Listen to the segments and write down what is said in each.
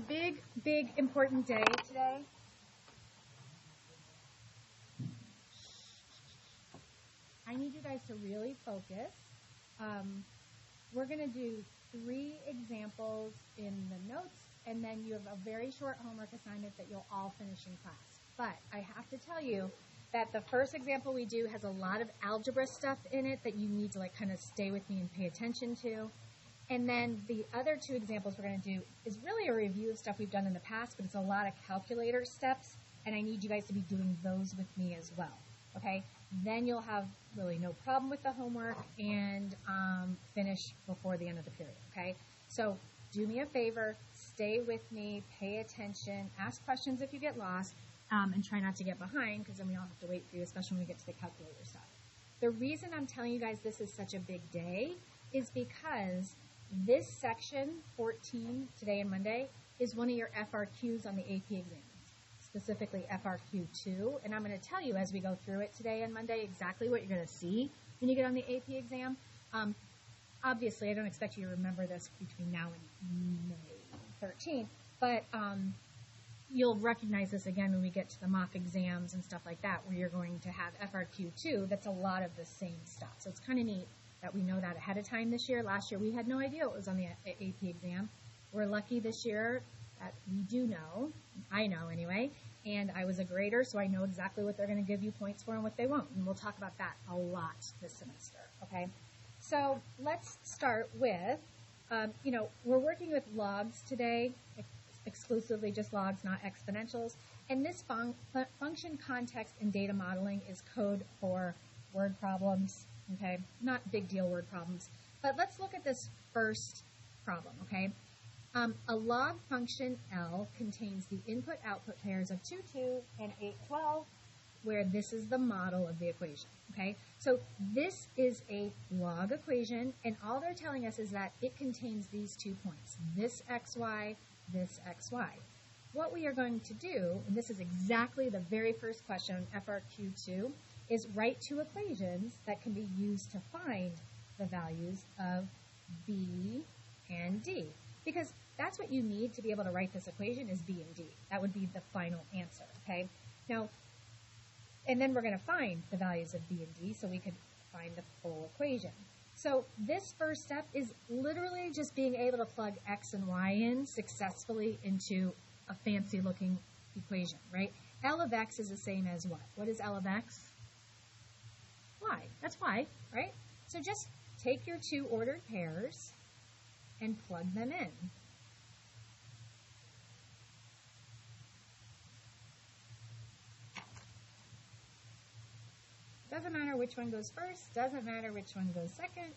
big, important day today. I need you guys to really focus. We're going to do 3 examples in the notes, and then you have a very short homework assignment that you'll all finish in class. But I have to tell you that the first example we do has a lot of algebra stuff in it that you need to kind of stay with me and pay attention to. And then the other 2 examples we're going to do is really a review of stuff we've done in the past, but it's a lot of calculator steps, and I need you guys to be doing those with me as well, okay? Then you'll have really no problem with the homework and finish before the end of the period, okay? So do me a favor, stay with me, pay attention, ask questions if you get lost, and try not to get behind, because then we all have to wait for you, especially when we get to the calculator stuff. The reason I'm telling you guys this is such a big day is because this section, 14, today and Monday, is one of your FRQs on the AP exams, specifically FRQ 2. And I'm going to tell you as we go through it today and Monday exactly what you're going to see when you get on the AP exam. Obviously, I don't expect you to remember this between now and May 13th, but you'll recognize this again when we get to the mock exams and stuff like that, where you're going to have FRQ 2 that's a lot of the same stuff. So it's kind of neat that we know that ahead of time this year. Last year, we had no idea what was on the AP exam. We're lucky this year that we do know. I know anyway. And I was a grader, so I know exactly what they're going to give you points for and what they won't. And we'll talk about that a lot this semester, okay? So let's start with, we're working with logs today, exclusively just logs, not exponentials. And this function context and data modeling is code for word problems. Okay, not big deal word problems. But let's look at this first problem, okay? A log function L contains the input-output pairs of 2, 2 and 8, 12, where this is the model of the equation, okay? So this is a log equation, and all they're telling us is that it contains these 2 points, this xy, this xy. What we are going to do, and this is exactly the very first question on FRQ2, is write 2 equations that can be used to find the values of B and D. Because that's what you need to be able to write this equation is B and D. That would be the final answer, okay? Now, and then we're going to find the values of B and D so we could find the full equation. So this first step is literally just being able to plug X and Y in successfully into a fancy looking equation, right? L of X is the same as what? What is L of X? Y. That's Y, right? So just take your 2 ordered pairs and plug them in. Doesn't matter which one goes first, doesn't matter which one goes second.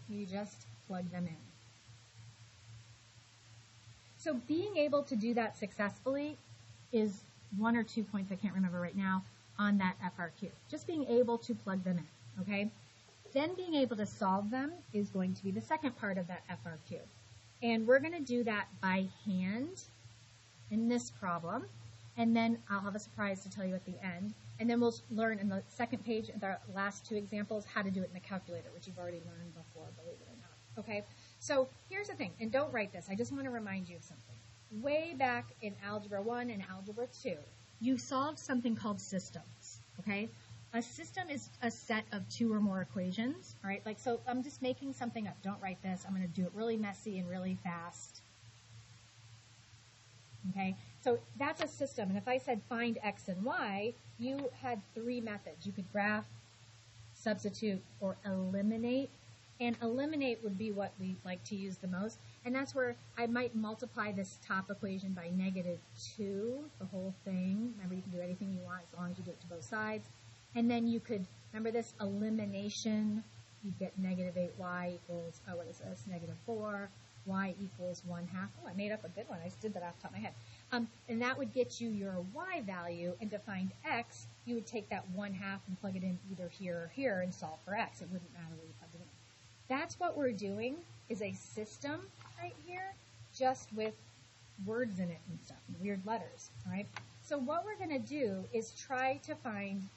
You just plug them in. So being able to do that successfully is 1 or 2 points, I can't remember right now, on that FRQ. Just being able to plug them in, okay? Then being able to solve them is going to be the second part of that FRQ. And we're going to do that by hand in this problem. And then I'll have a surprise to tell you at the end. And then we'll learn in the second page, the last 2 examples, how to do it in the calculator, which you've already learned before, believe it or not. Okay? So here's the thing, and don't write this. I just want to remind you of something. Way back in Algebra 1 and Algebra 2, you solved something called systems, okay? A system is a set of 2 or more equations, all right? Like, so I'm just making something up. Don't write this. I'm going to do it really messy and really fast, okay? So that's a system. And if I said find X and Y, you had 3 methods. You could graph, substitute, or eliminate. And eliminate would be what we like to use the most. And that's where I might multiply this top equation by -2, the whole thing. Remember, you can do anything you want as long as you do it to both sides. And then you could, remember this elimination, you get -8y equals, what is this, -4, y equals 1/2. Oh, I made up a good one. I just did that off the top of my head. And that would get you your y value, and to find x, you would take that 1/2 and plug it in either here or here and solve for x. It wouldn't matter where you plugged it in. That's what we're doing, is a system right here, just with words in it and stuff, and weird letters, all right? So what we're going to do is try to find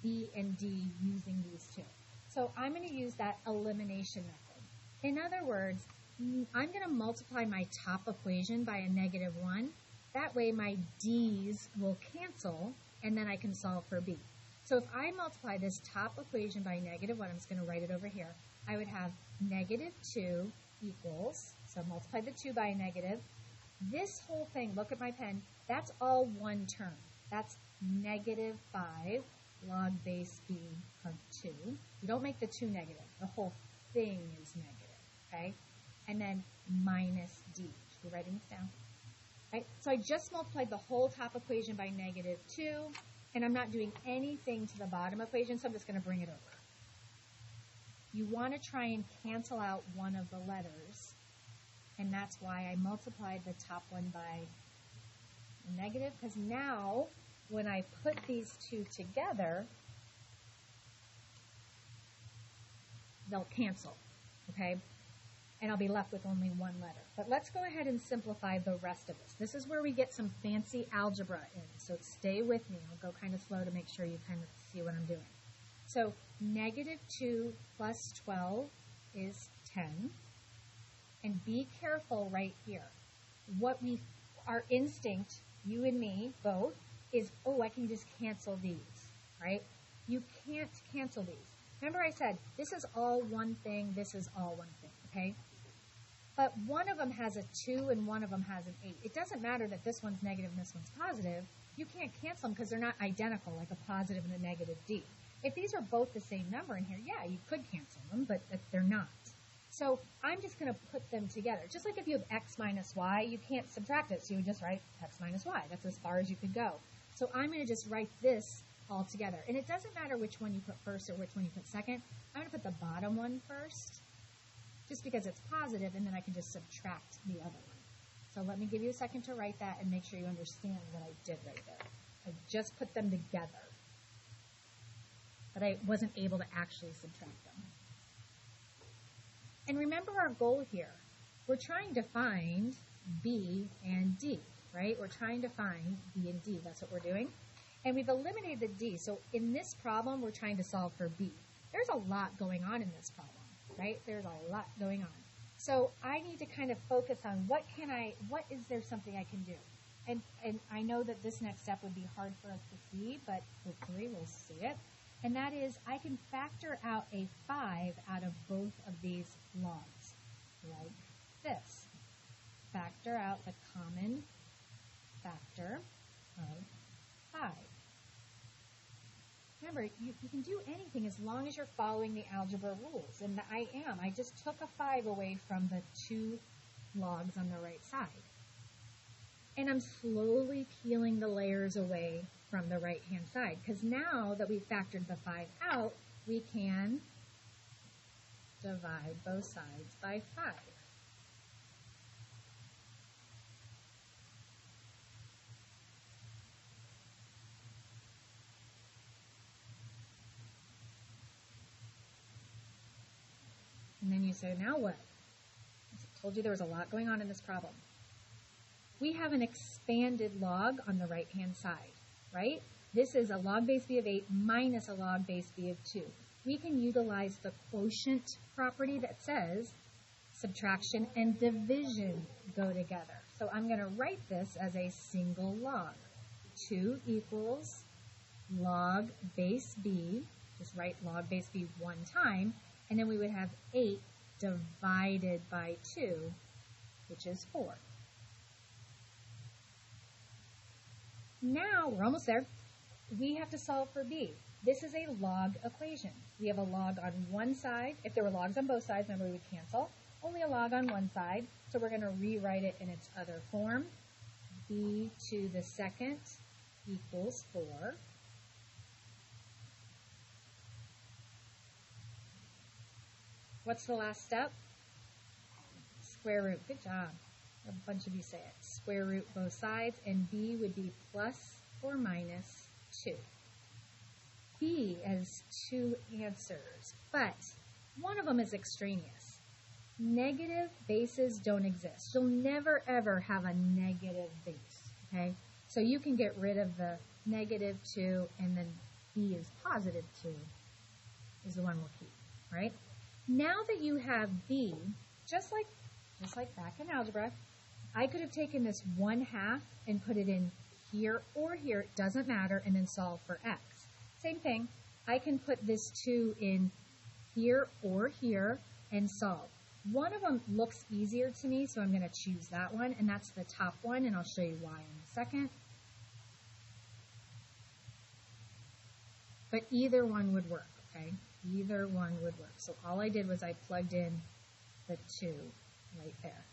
B and D using these 2. So I'm going to use that elimination method. In other words, I'm going to multiply my top equation by a -1. That way my d's will cancel, and then I can solve for b. So if I multiply this top equation by -1, I'm just going to write it over here. I would have -2 equals, so multiply the 2 by a negative. This whole thing, look at my pen, that's all one term. That's -5 log base b of 2. You don't make the 2 negative. The whole thing is negative, okay? And then minus d. Should we writing this down? Right? So I just multiplied the whole top equation by -2, and I'm not doing anything to the bottom equation, so I'm just going to bring it over. You want to try and cancel out one of the letters, and that's why I multiplied the top one by a negative, because now when I put these two together, they'll cancel, okay? And I'll be left with only one letter. But let's go ahead and simplify the rest of this. This is where we get some fancy algebra in, so stay with me. I'll go kind of slow to make sure you kind of see what I'm doing. So -2 plus 12 is 10. And be careful right here. Our instinct, you and me both, is, oh, I can just cancel these, right? You can't cancel these. Remember I said, this is all one thing, this is all one thing, okay? But one of them has a 2 and one of them has an 8. It doesn't matter that this one's negative and this one's positive. You can't cancel them because they're not identical, like a positive and a negative d. If these are both the same number in here, yeah, you could cancel them, but they're not. So I'm just going to put them together. Just like if you have x minus y, you can't subtract it, so you would just write x minus y. That's as far as you could go. So I'm going to just write this all together. And it doesn't matter which one you put first or which one you put second. I'm going to put the bottom one first, just because it's positive, and then I can just subtract the other one. So let me give you a second to write that and make sure you understand what I did right there. I just put them together, but I wasn't able to actually subtract them. And remember our goal here. We're trying to find b and d, right? We're trying to find b and d. That's what we're doing. And we've eliminated the d. So in this problem, we're trying to solve for b. There's a lot going on in this problem, right? There's a lot going on. So I need to kind of focus on what is there something I can do? And I know that this next step would be hard for us to see, but hopefully we'll see it. And that is, I can factor out a 5 out of both of these logs, like this. Factor out the common factor of 5. Remember, you can do anything as long as you're following the algebra rules, and I am. I just took a 5 away from the 2 logs on the right side. And I'm slowly peeling the layers away from the right-hand side, because now that we've factored the 5 out, we can divide both sides by 5. And then you say, now what? I told you there was a lot going on in this problem. We have an expanded log on the right-hand side, right? This is a log base b of 8 minus a log base b of 2. We can utilize the quotient property that says subtraction and division go together. So I'm going to write this as a single log. 2 equals log base b, just write log base b one time, and then we would have 8 divided by 2, which is 4. Now, we're almost there. We have to solve for b. This is a log equation. We have a log on one side. If there were logs on both sides, remember we would cancel. Only a log on one side, so we're going to rewrite it in its other form. B to the second equals 4. What's the last step? Square root. Good job. A bunch of you say it. Square root both sides, and b would be plus or minus 2. B has 2 answers, but one of them is extraneous. Negative bases don't exist. You'll never ever have a negative base, okay? So you can get rid of the -2, and then b is positive 2 is the one we'll keep, right? Now that you have b, just like just like back in algebra, I could have taken this 1/2 and put it in here or here, it doesn't matter, and then solve for x. Same thing, I can put this 2 in here or here and solve. One of them looks easier to me, so I'm going to choose that one, and that's the top one, and I'll show you why in a second. But either one would work, okay? Either one would work. So all I did was I plugged in the 2 right there.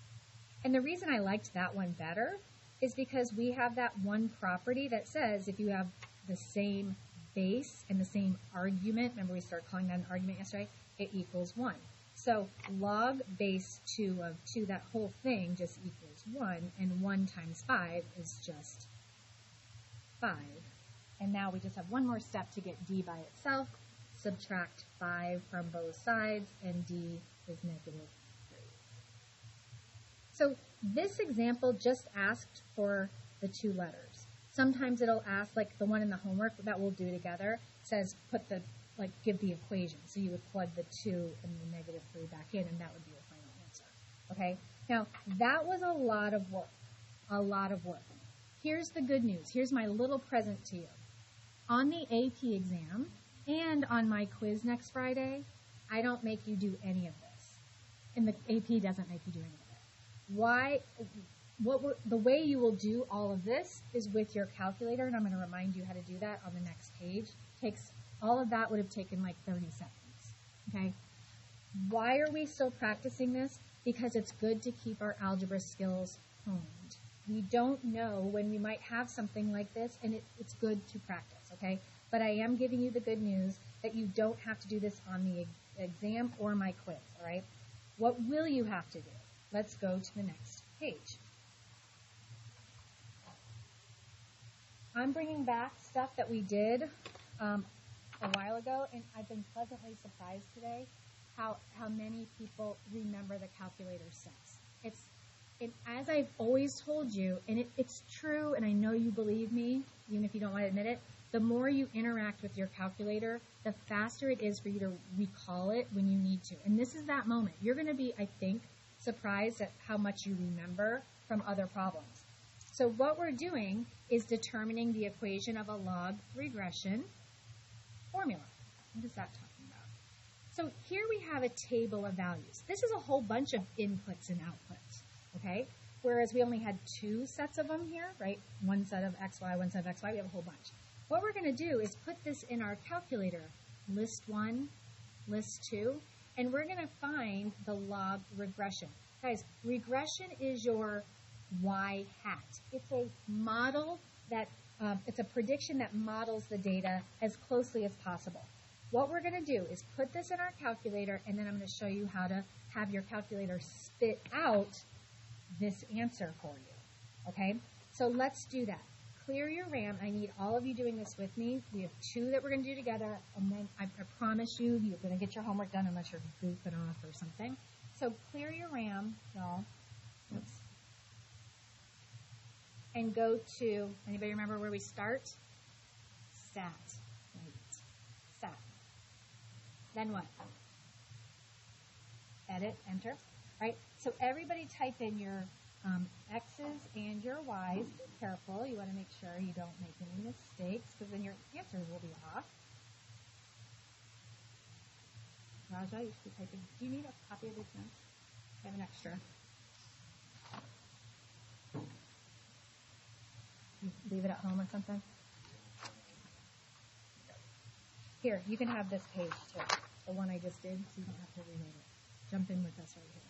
And the reason I liked that one better is because we have that one property that says if you have the same base and the same argument, remember we started calling that an argument yesterday, it equals 1. So log base 2 of 2, that whole thing just equals 1, and 1 times 5 is just 5. And now we just have one more step to get d by itself. Subtract 5 from both sides, and d is -3. So this example just asked for the 2 letters. Sometimes it'll ask, like the one in the homework that we'll do together, says put the, like, give the equation. So you would plug the 2 and the -3 back in, and that would be your final answer. Okay? Now, that was a lot of work. A lot of work. Here's the good news. Here's my little present to you. On the AP exam and on my quiz next Friday, I don't make you do any of this. And the AP doesn't make you do any of it. Why? The way you will do all of this is with your calculator, and I'm going to remind you how to do that on the next page. All of that would have taken like 30 seconds. Okay? Why are we still practicing this? Because it's good to keep our algebra skills honed. We don't know when we might have something like this, and it's good to practice, okay? But I am giving you the good news that you don't have to do this on the exam or my quiz, all right? What will you have to do? Let's go to the next page. I'm bringing back stuff that we did a while ago, and I've been pleasantly surprised today how many people remember the calculator steps. As I've always told you, and it's true, and I know you believe me, even if you don't want to admit it, the more you interact with your calculator, the faster it is for you to recall it when you need to. And this is that moment. You're going to be, I think, surprised at how much you remember from other problems. So what we're doing is determining the equation of a log regression formula. What is that talking about? So here we have a table of values. This is a whole bunch of inputs and outputs. Okay, whereas we only had 2 sets of them here, right? One set of xy, one set of xy, we have a whole bunch. What we're going to do is put this in our calculator, list 1, list 2, and we're going to find the log regression. Guys, regression is your y hat. It's a model that, it's a prediction that models the data as closely as possible. What we're going to do is put this in our calculator, and then I'm going to show you how to have your calculator spit out this answer for you, okay? So let's do that. Clear your RAM. I need all of you doing this with me. We have 2 that we're going to do together, and then I promise you, you're going to get your homework done unless you're goofing off or something. So clear your RAM, y'all. Oops. And go to, anybody remember where we start? Stat. Right. Stat. Then what? Edit, enter. Right? So everybody type in your X's and your Y's. Be careful. You want to make sure you don't make any mistakes, because then your answers will be off. Raja, you should be typing. Do you need a copy of these notes? I have an extra. You leave it at home or something? Here, you can have this page too. The one I just did, so you don't have to reread it. Jump in with us right here.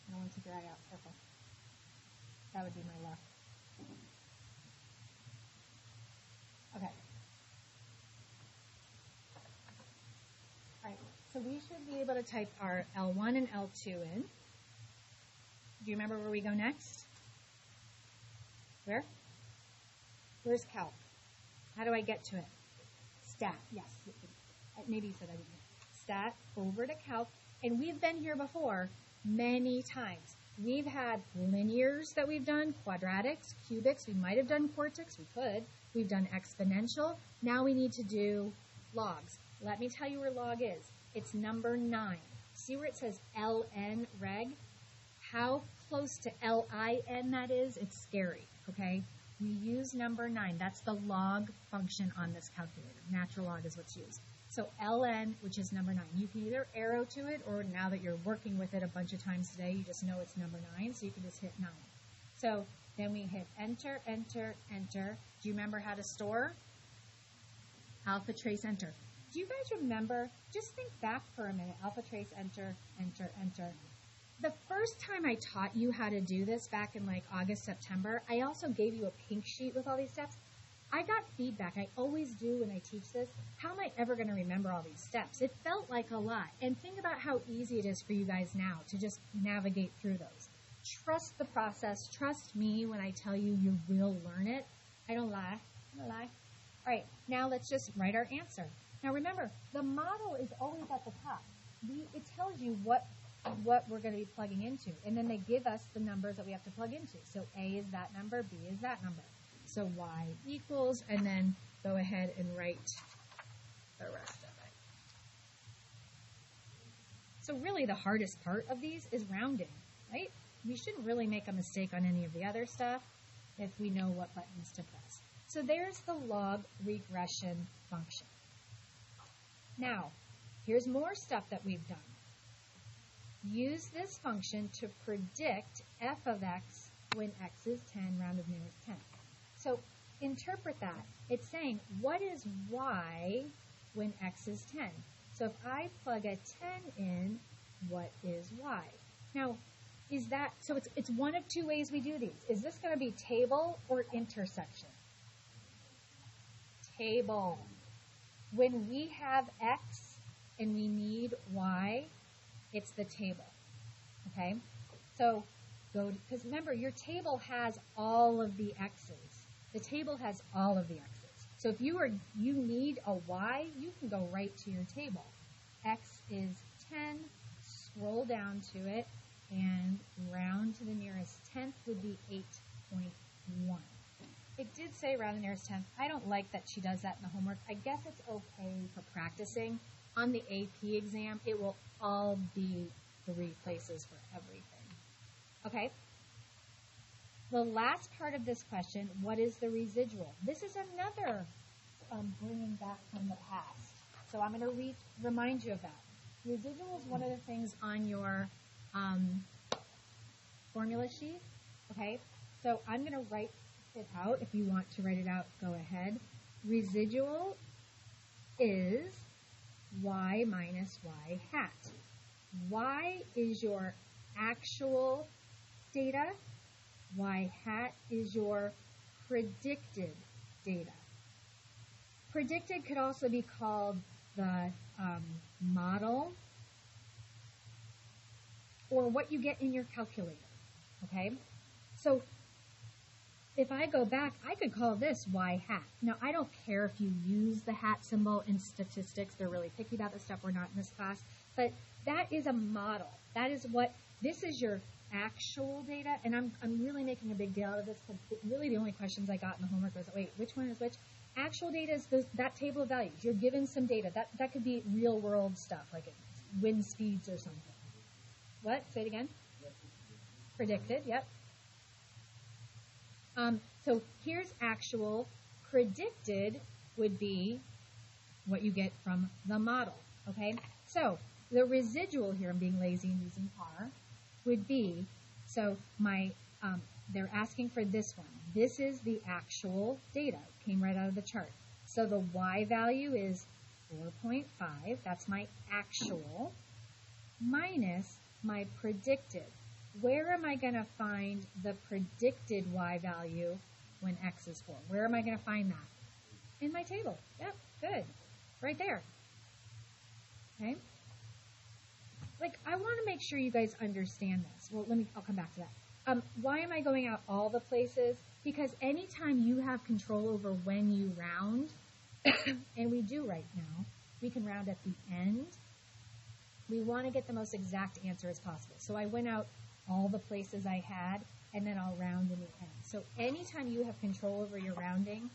I don't want it to dry out. Careful. That would be my luck. Okay. All right. So we should be able to type our L1 and L2 in. Do you remember where we go next? Where? Where's calc? How do I get to it? Stat. Yes. Maybe you said I didn't. Stat over to calc. And we've been here before many times. We've had linears that we've done, quadratics, cubics. We might have done quartics. We could. We've done exponential. Now we need to do logs. Let me tell you where log is. It's number 9. See where it says ln reg? How close to LIN that is? It's scary, okay? We use number 9. That's the log function on this calculator. Natural log is what's used. So ln, which is number 9. You can either arrow to it, or now that you're working with it a bunch of times today, you just know it's number 9, so you can just hit 9. So then we hit enter, enter, enter. Do you remember how to store? Alpha trace enter. Do you guys remember? Just think back for a minute. Alpha trace enter, enter, enter. The first time I taught you how to do this back in like August, September, I also gave you a pink sheet with all these steps. I got feedback. I always do when I teach this. How am I ever going to remember all these steps? It felt like a lot. And think about how easy it is for you guys now to just navigate through those. Trust the process. Trust me when I tell you you will learn it. I don't lie. I don't lie. All right, now let's just write our answer. Now remember, the model is always at the top. It tells you what we're going to be plugging into. And then they give us the numbers that we have to plug into. So A is that number, B is that number. So y equals, and then go ahead and write the rest of it. So really the hardest part of these is rounding, right? We shouldn't really make a mistake on any of the other stuff if we know what buttons to press. So there's the log regression function. Now, here's more stuff that we've done. Use this function to predict f of x when x is 10 rounded nearest 10. So interpret that. It's saying, what is y when x is 10? So if I plug a 10 in, what is y? Now, is that, so it's one of two ways we do these. Is this going to be table or intersection? Table. When we have x and we need y, it's the table. Okay? So go, because remember, your table has all of the x's. The table has all of the x's. So if you need a y, you can go right to your table. X is 10, scroll down to it, and round to the nearest tenth would be 8.1. It did say round the nearest tenth. I don't like that she does that in the homework. I guess it's okay for practicing. On the AP exam, it will all be 3 places for everything. Okay? The last part of this question, what is the residual? This is another bringing back from the past. So I'm going to remind you of that. Residual is one of the things on your formula sheet. Okay? So I'm going to write it out. If you want to write it out, go ahead. Residual is y minus y hat. Y is your actual data. Y hat is your predicted data. Predicted could also be called the model or what you get in your calculator. Okay? So if I go back, I could call this y hat. Now, I don't care if you use the hat symbol in statistics. They're really picky about this stuff. We're not in this class. But that is a model. That is what, this is your actual data. And I'm really making a big deal out of this because really the only questions I got in the homework was, wait, which one is which? Actual data is that table of values. You're given some data. That could be real world stuff, like wind speeds or something. What? Say it again. Predicted, yep. So here's actual. Predicted would be what you get from the model, okay? So the residual here, I'm being lazy and using par, would be, so they're asking for this one. This is the actual data. It came right out of the chart. So the y value is 4.5. That's my actual minus my predicted. Where am I going to find the predicted y value when x is 4? Where am I going to find that? In my table. Yep, good. Right there. Okay? Like, I want to make sure you guys understand this. Well, I'll come back to that. Why am I going out all the places? Because anytime you have control over when you round, and we do right now, we can round at the end. We want to get the most exact answer as possible. So I went out all the places I had, and then I'll round in the end. So anytime you have control over your rounding,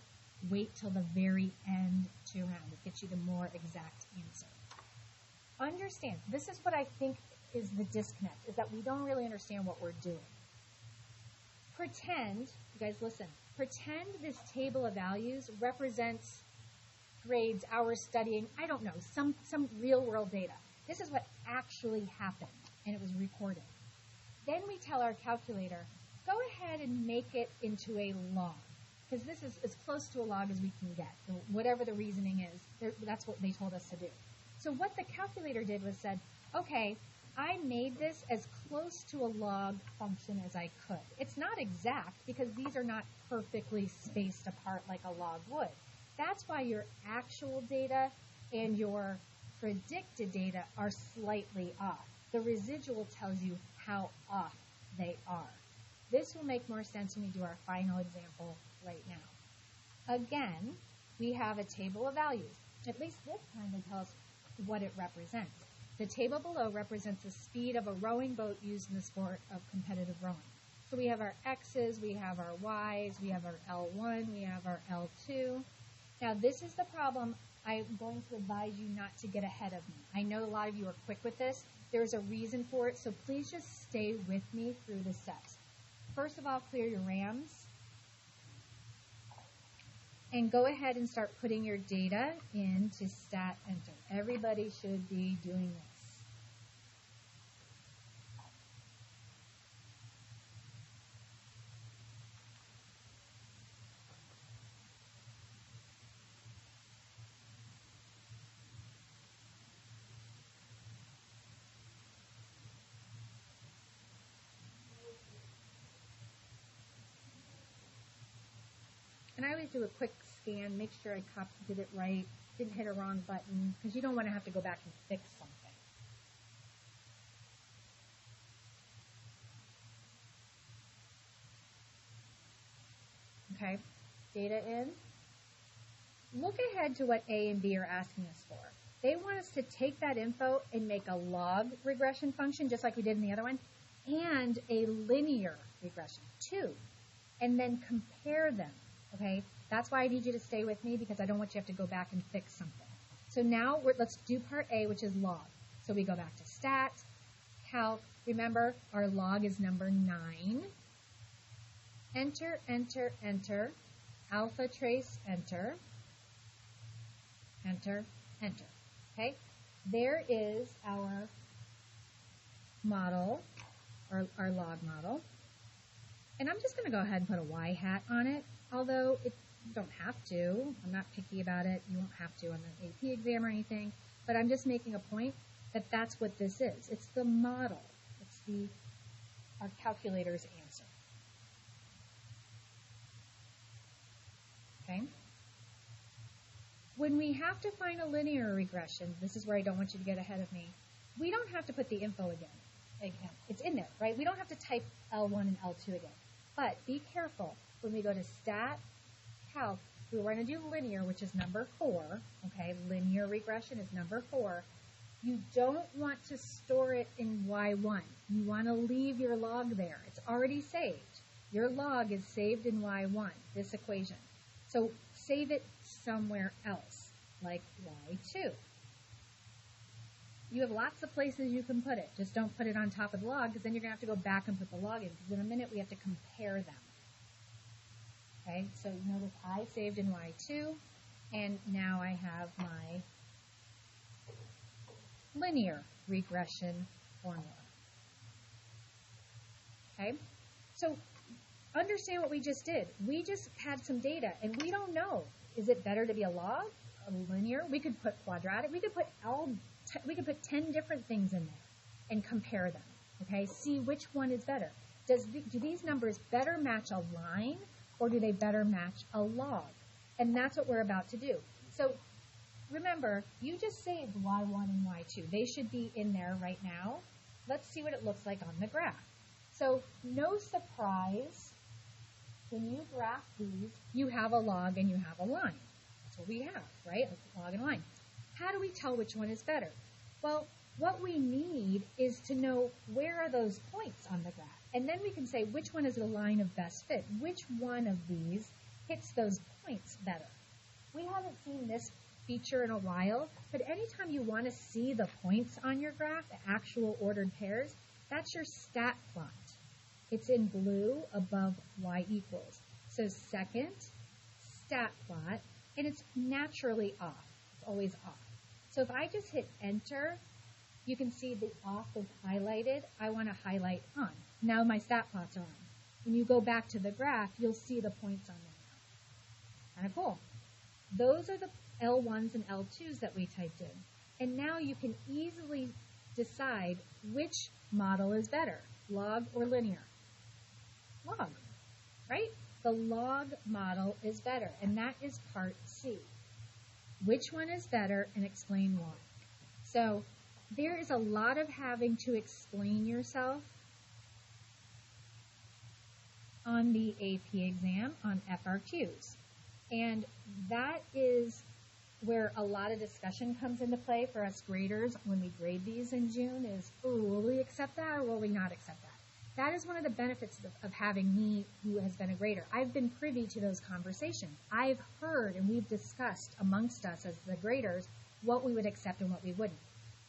wait till the very end to round. It gets you the more exact answer. Understand, this is what I think is the disconnect, is that we don't really understand what we're doing. Pretend, you guys listen, pretend this table of values represents grades, hours studying, I don't know, some real world data. This is what actually happened, and it was recorded. Then we tell our calculator, go ahead and make it into a log, because this is as close to a log as we can get. Whatever the reasoning is, that's what they told us to do. So what the calculator did was said, okay, I made this as close to a log function as I could. It's not exact because these are not perfectly spaced apart like a log would. That's why your actual data and your predicted data are slightly off. The residual tells you how off they are. This will make more sense when we do our final example right now. Again, we have a table of values. At least this time they tell us what it represents. The table below represents the speed of a rowing boat used in the sport of competitive rowing. So we have our X's, we have our Y's, we have our L1, we have our L2. Now this is the problem. I'm going to advise you not to get ahead of me. I know a lot of you are quick with this. There's a reason for it, so please just stay with me through the steps. First of all, clear your RAMs. And go ahead and start putting your data into stat enter. Everybody should be doing this. And I always do a quick scan, make sure I did it right, didn't hit a wrong button, because you don't want to have to go back and fix something. Okay, data in. Look ahead to what A and B are asking us for. They want us to take that info and make a log regression function, just like we did in the other one, and a linear regression, two, and then compare them. Okay, that's why I need you to stay with me, because I don't want you to have to go back and fix something. So now let's do part A, which is log. So we go back to stat, calc. Remember, our log is number 9. Enter, enter, enter. Alpha trace, enter. Enter, enter. Okay, there is our model, our log model. And I'm just going to go ahead and put a Y hat on it. Although you don't have to. I'm not picky about it. You won't have to on the AP exam or anything. But I'm just making a point that that's what this is. It's the model. It's our calculator's answer. Okay? When we have to find a linear regression, this is where I don't want you to get ahead of me, we don't have to put the info again. It's in there, right? We don't have to type L1 and L2 again. But be careful. When we go to stat, calc, we want to do linear, which is number 4. Okay, linear regression is number 4. You don't want to store it in Y1. You want to leave your log there. It's already saved. Your log is saved in Y1, this equation. So save it somewhere else, like Y2. You have lots of places you can put it. Just don't put it on top of the log, because then you're going to have to go back and put the log in, because in a minute we have to compare them. Okay, so notice I saved in Y2, and now I have my linear regression formula. Okay, so understand what we just did. We just had some data, and we don't know. Is it better to be a log, a linear? We could put quadratic. We could put 10 different things in there and compare them. Okay, see which one is better. Do these numbers better match a line, or do they better match a log? And that's what we're about to do. So remember, you just saved Y1 and Y2. They should be in there right now. Let's see what it looks like on the graph. So no surprise, when you graph these, you have a log and you have a line. That's what we have, right? A log and a line. How do we tell which one is better? Well, what we need is to know where are those points on the graph. And then we can say which one is the line of best fit. Which one of these hits those points better. We haven't seen this feature in a while, but anytime you want to see the points on your graph, the actual ordered pairs, that's your stat plot. It's in blue above y equals. So second, stat plot, and it's naturally off. It's always off. So if I just hit enter, you can see the off is highlighted. I want to highlight on. Now my stat plots are on. When you go back to the graph, you'll see the points on there. Kind of cool. Those are the L1s and L2s that we typed in. And now you can easily decide which model is better, log or linear. Log, right? The log model is better, and that is part C. Which one is better, and explain why. So there is a lot of having to explain yourself on the AP exam on FRQs. And that is where a lot of discussion comes into play for us graders when we grade these in June is, oh, will we accept that or will we not accept that? That is one of the benefits of having me who has been a grader. I've been privy to those conversations. I've heard and we've discussed amongst us as the graders what we would accept and what we wouldn't.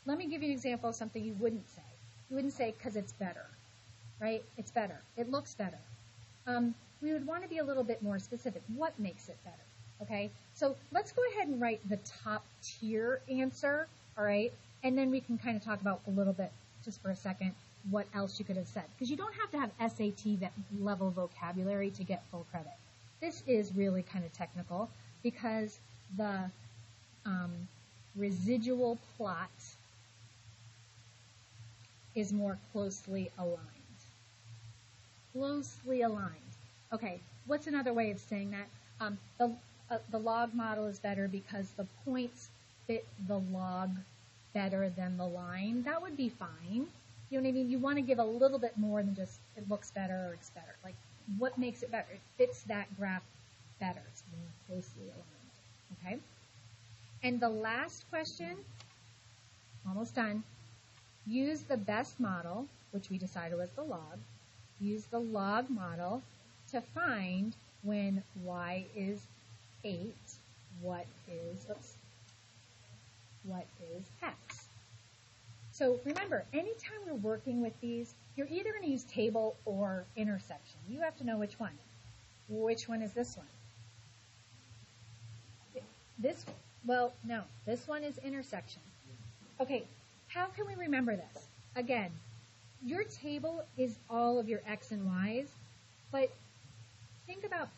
Let me give you an example of something you wouldn't say. You wouldn't say because it's better, right? It's better. It looks better. We would want to be a little bit more specific. What makes it better? Okay, so let's go ahead and write the top tier answer, all right? And then we can kind of talk about a little bit, just for a second, what else you could have said. Because you don't have to have SAT that level vocabulary to get full credit. This is really kind of technical because the residual plot is more closely aligned. Closely aligned. Okay, what's another way of saying that? The log model is better because the points fit the log better than the line. That would be fine. You know what I mean? You want to give a little bit more than just it looks better or it's better. Like, what makes it better? It fits that graph better. It's more closely aligned. Okay? And the last question, almost done. Use the best model, which we decided was the log. Use the log model to find when y is 8, what is x. So remember, anytime we're working with these, you're either going to use table or intersection. You have to know which one. Which one is this one? This one is intersection. Okay, how can we remember this? Again, your table is all of your x and y's, but think about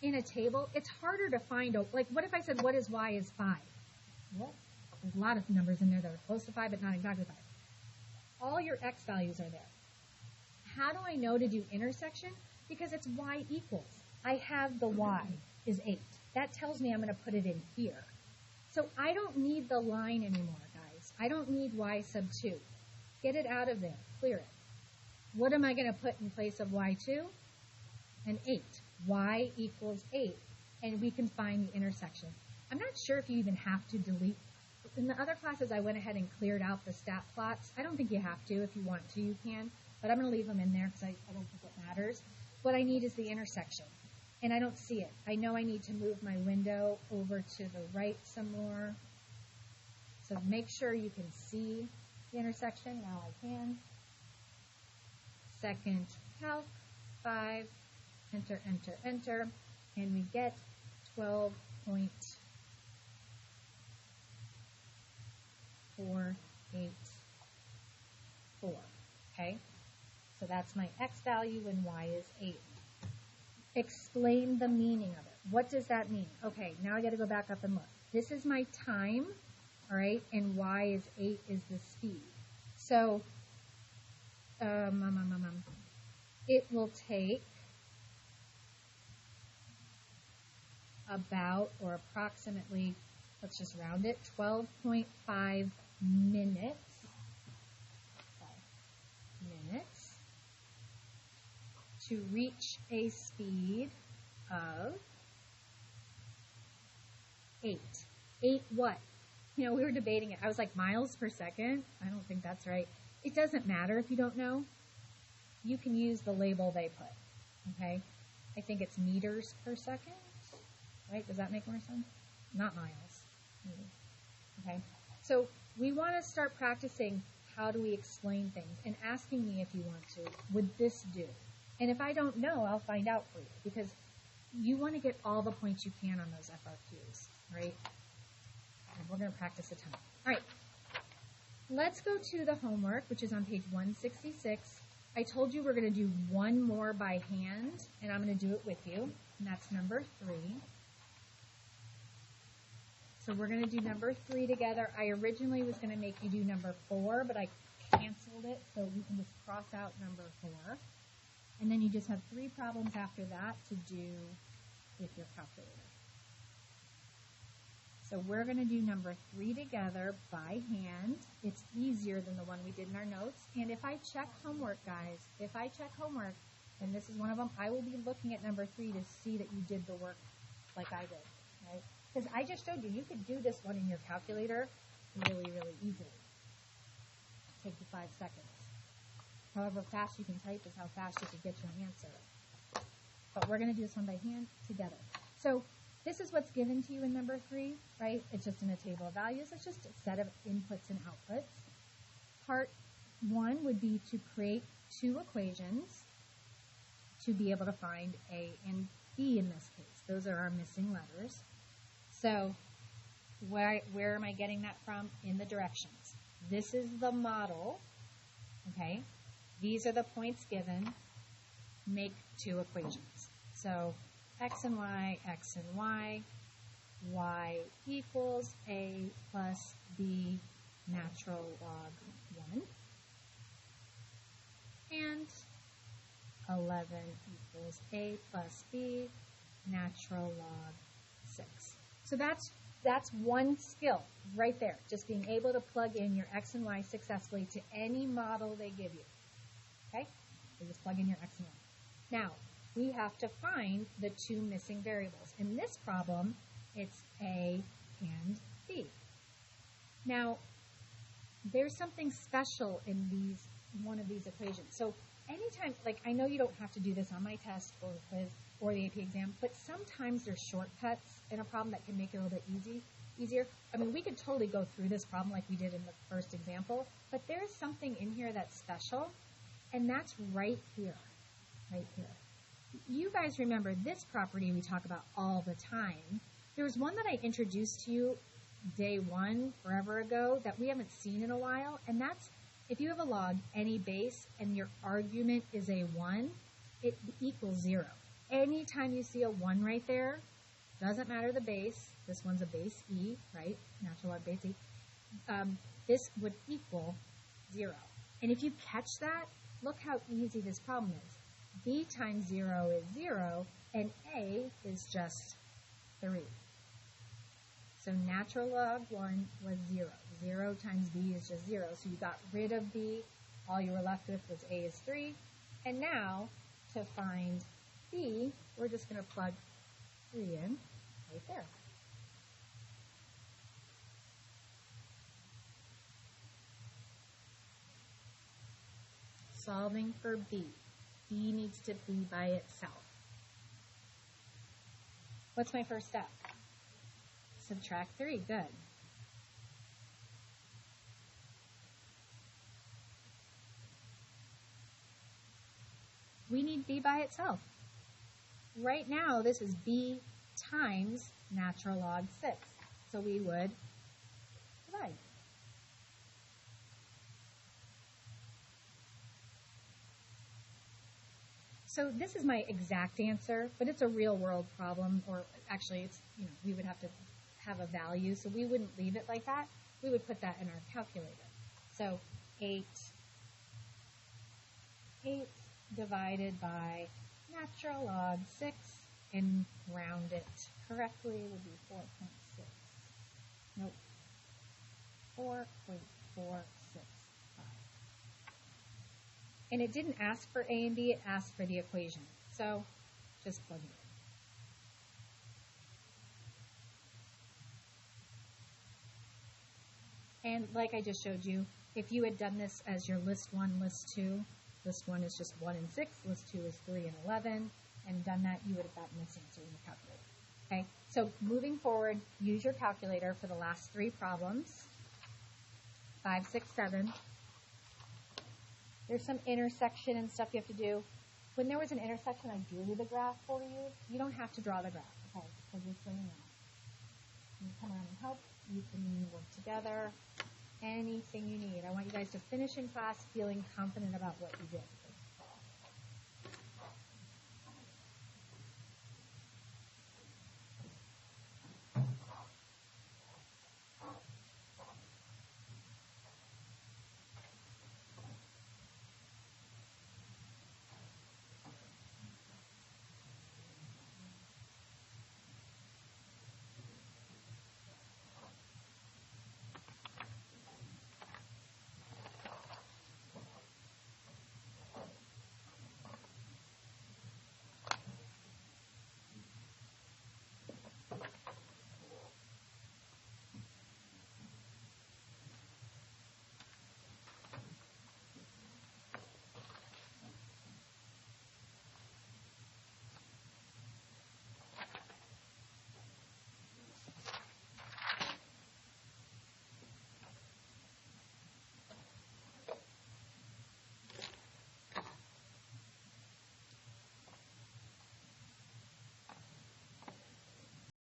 in a table, it's harder to find, like what if I said what is y is 5? Well, there's a lot of numbers in there that are close to 5, but not exactly 5. All your x values are there. How do I know to do intersection? Because it's y equals. I have the y is 8. That tells me I'm going to put it in here. So I don't need the line anymore, guys. I don't need y sub 2. Get it out of there. Clear it. What am I going to put in place of y2? An 8. Y equals 8. And we can find the intersection. I'm not sure if you even have to delete. In the other classes, I went ahead and cleared out the stat plots. I don't think you have to. If you want to, you can. But I'm going to leave them in there because I don't think it matters. What I need is the intersection. And I don't see it. I know I need to move my window over to the right some more. So make sure you can see the intersection. Now I can. Second calc, 5, enter, enter, enter, and we get 12.484. Okay? So that's my x value and y is 8. Explain the meaning of it. What does that mean? Okay, now I got to go back up and look. This is my time, all right, and y is 8 is the speed. So it will take about or approximately, let's just round it, 12.5 minutes. To reach a speed of 8. 8 what? You know, we were debating it. I was like, miles per second? I don't think that's right. It doesn't matter if you don't know. You can use the label they put. Okay? I think it's meters per second. right? Does that make more sense? Not miles. Maybe. Okay. So we want to start practicing how do we explain things and asking me if you want to, would this do? And if I don't know, I'll find out for you because you want to get all the points you can on those FRQs, right? And we're going to practice a ton. All right. Let's go to the homework, which is on page 166. I told you we're going to do one more by hand, and I'm going to do it with you, and that's number 3. So we're going to do number 3 together. I originally was going to make you do number 4, but I canceled it, so you can just cross out number 4. And then you just have 3 problems after that to do with your calculator. So we're going to do number 3 together by hand. It's easier than the one we did in our notes. And if I check homework, guys, if I check homework, and this is one of them, I will be looking at number 3 to see that you did the work like I did, right? Because I just showed you, you could do this one in your calculator really, really easily. Take you 5 seconds. However fast you can type is how fast you can get your answer. But we're going to do this one by hand together. So this is what's given to you in number 3, right? It's just in a table of values. It's just a set of inputs and outputs. Part 1 would be to create 2 equations to be able to find A and B in this case. Those are our missing letters. So where am I getting that from? In the directions. This is the model, okay? These are the points given. Make 2 equations. So x and y, y equals a plus b natural log 1, and 11 equals a plus b natural log 6. So that's one skill right there, just being able to plug in your x and y successfully to any model they give you. Okay? So just plug in your x and y. Now, we have to find the 2 missing variables. In this problem, it's A and B. Now, there's something special in one of these equations. So anytime, like I know you don't have to do this on my test or quiz or the AP exam, but sometimes there's shortcuts in a problem that can make it a little bit easier. I mean, we could totally go through this problem like we did in the first example, but there's something in here that's special, and that's right here, right here. You guys remember this property we talk about all the time. There was one that I introduced to you day 1 forever ago that we haven't seen in a while, and that's if you have a log, any base, and your argument is a 1, it equals 0. Anytime you see a 1 right there, doesn't matter the base, this one's a base E, right, natural log base E, this would equal 0. And if you catch that, look how easy this problem is. B times 0 is 0, and A is just 3. So natural log 1 was 0. 0 times B is just 0. So you got rid of B. All you were left with was A is 3. And now, to find B, we're just going to plug 3 in right there. Solving for B. B needs to be by itself. What's my first step? Subtract 3. Good. We need B by itself. Right now, this is B times natural log 6. So we would divide. So this is my exact answer, but it's a real world problem, or actually it's, we would have to have a value, so we wouldn't leave it like that. We would put that in our calculator. So 8 divided by natural log 6, and round it correctly would be 4.6. Nope. 4.465. And it didn't ask for A and B, it asked for the equation. So just plug it in. And like I just showed you, if you had done this as your list 1, list 2, list 1 is just 1 and 6, list 2 is 3 and 11, and done that, you would have gotten this answer in the calculator. Okay, so moving forward, use your calculator for the last 3 problems. 5, 6, 7. There's some intersection and stuff you have to do. When there was an intersection, I drew the graph for you. You don't have to draw the graph, okay? So just so you know. You can come around and help. You can work together. Anything you need. I want you guys to finish in class feeling confident about what you did.